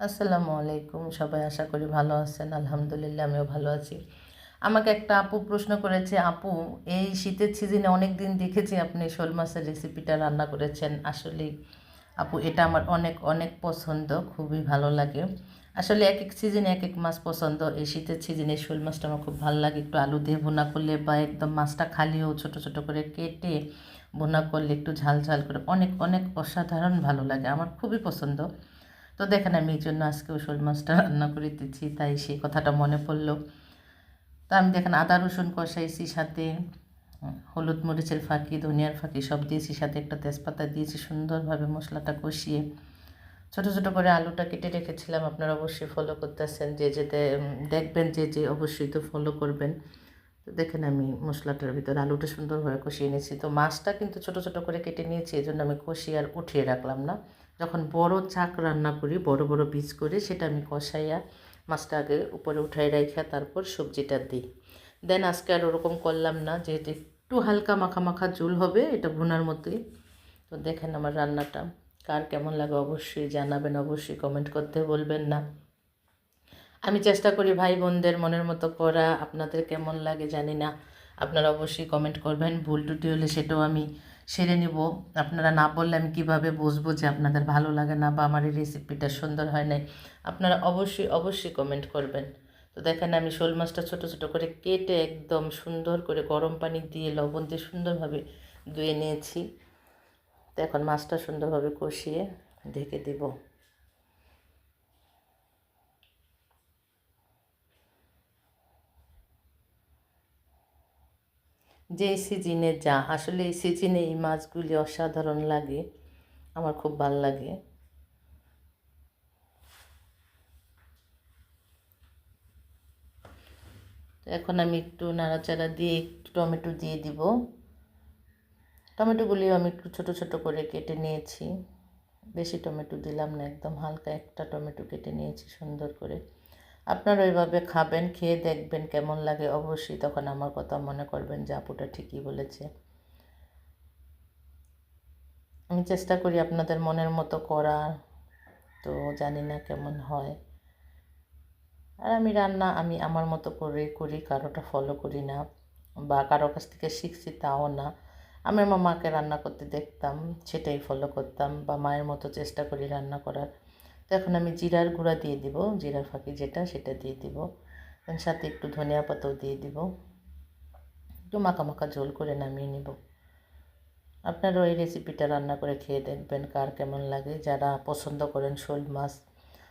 আসসালামু আলাইকুম, সবাই আশা করি ভালো আছেন। আলহামদুলিল্লাহ আমিও ভালো আছি। আমাকে একটা আপু প্রশ্ন করেছে, আপু এই শীতের সিজনে অনেক দিন দেখেছি আপনি শোল মাছের রেসিপিটা রান্না করেছেন। আসলে আপু এটা আমার অনেক অনেক পছন্দ, খুবই ভালো লাগে। আসলে এক এক সিজনে এক এক মাছ পছন্দ। এই শীতের সিজনে শোল মাছটা আমার খুব ভালো লাগে, একটু আলু দিয়ে ভুনা করলে বা একদম মাছটা খালিও ছোট ছোট করে কেটে ভুনা করলে একটু ঝাল ঝাল করে অনেক অনেক অসাধারণ ভালো লাগে, আমার খুবই পছন্দ। তো দেখেন আমি এই জন্য আজকেও শোল মাছটা রান্না করিতেছি, তাই সেই কথাটা মনে পড়লো। তা আমি দেখেন আদা রসুন কষাইছি, সাথে হলুদ মরিচের ফাঁকি ধনিয়ার ফাঁকি সব দিয়েছি, সাথে একটা তেজপাতা দিয়েছি, সুন্দরভাবে মশলাটা কষিয়ে ছোটো ছোটো করে আলুটা কেটে রেখেছিলাম। আপনারা অবশ্যই ফলো করতেছেন, যে দেখবেন যে অবশ্যই তো ফলো করবেন। তো দেখেন আমি মশলাটার ভিতরে আলুটা সুন্দরভাবে কষিয়ে নিয়েছি। তো মাছটা কিন্তু ছোটো ছোটো করে কেটে নিয়েছি, এই জন্য আমি কষিয়ে আর উঠিয়ে রাখলাম না। যখন বড় চাক রান্না করি, বড় বড় পিস করে, সেটা আমি কষাইয়া মাছটা আগে উপরে উঠাই রাখা তারপর সবজিটা দিই। দেন আজকে আর ওরকম করলাম না, যেহেতু একটু হালকা মাখা মাখা ঝোল হবে, এটা ভুনার মতোই। তো দেখেন আমার রান্নাটা কার কেমন লাগে অবশ্যই জানাবেন, অবশ্যই কমেন্ট করতে বলবেন না। আমি চেষ্টা করি ভাই বোনদের মনের মতো করা, আপনাদের কেমন লাগে জানি না, আপনারা অবশ্যই কমেন্ট করবেন। ভুল টুটি হলে সেটাও আমি সেরে নিব। আপনারা না বললে আমি কিভাবে বুঝবো যে আপনাদের ভালো লাগে না বা আমার এই রেসিপিটা সুন্দর হয় নাই। আপনারা অবশ্যই অবশ্যই কমেন্ট করবেন। তো দেখেন আমি শোল মাছটা ছোটো ছোটো করে কেটে একদম সুন্দর করে গরম পানি দিয়ে লবণ দিয়ে সুন্দরভাবে ধুয়ে নিয়েছি। তো এখন মাছটা সুন্দরভাবে কষিয়ে ঢেকে দেব। যে সিজনে যা, আসলে এই সিজনে এই মাছগুলি অসাধারণ লাগে, আমার খুব ভাল লাগে। তো এখন আমি একটু নাড়াচাড়া দিয়ে একটু টমেটো দিয়ে দিব। টমেটোগুলিও আমি একটু ছোটো ছোটো করে কেটে নিয়েছি, বেশি টমেটো দিলাম না, একদম হালকা একটা টমেটো কেটে নিয়েছি সুন্দর করে। আপনারা ওইভাবে খাবেন, খেয়ে দেখবেন কেমন লাগে, অবশ্যই তখন আমার কথা মনে করবেন যে আপুটা ঠিকই বলেছে। আমি চেষ্টা করি আপনাদের মনের মতো করার, তো জানি না কেমন হয়। আর আমি রান্না আমি আমার মতো করে করি, কারোটা ফলো করি না বা কারো কাছ থেকে শিখছি তাও না। আমি আমার মাকে রান্না করতে দেখতাম, সেটাই ফলো করতাম, বা মায়ের মতো চেষ্টা করি রান্না করার। তো এখন আমি জিরার গুঁড়া দিয়ে দিব, জিরার ফাঁকি যেটা সেটা দিয়ে দিব, সাথে একটু ধনিয়া পাতাও দিয়ে দিব, একটু মাখা মাখা ঝোল করে নামিয়ে নিব। আপনারা এই রেসিপিটা রান্না করে খেয়ে দেখবেন কার কেমন লাগে। যারা পছন্দ করেন শোল মাছ,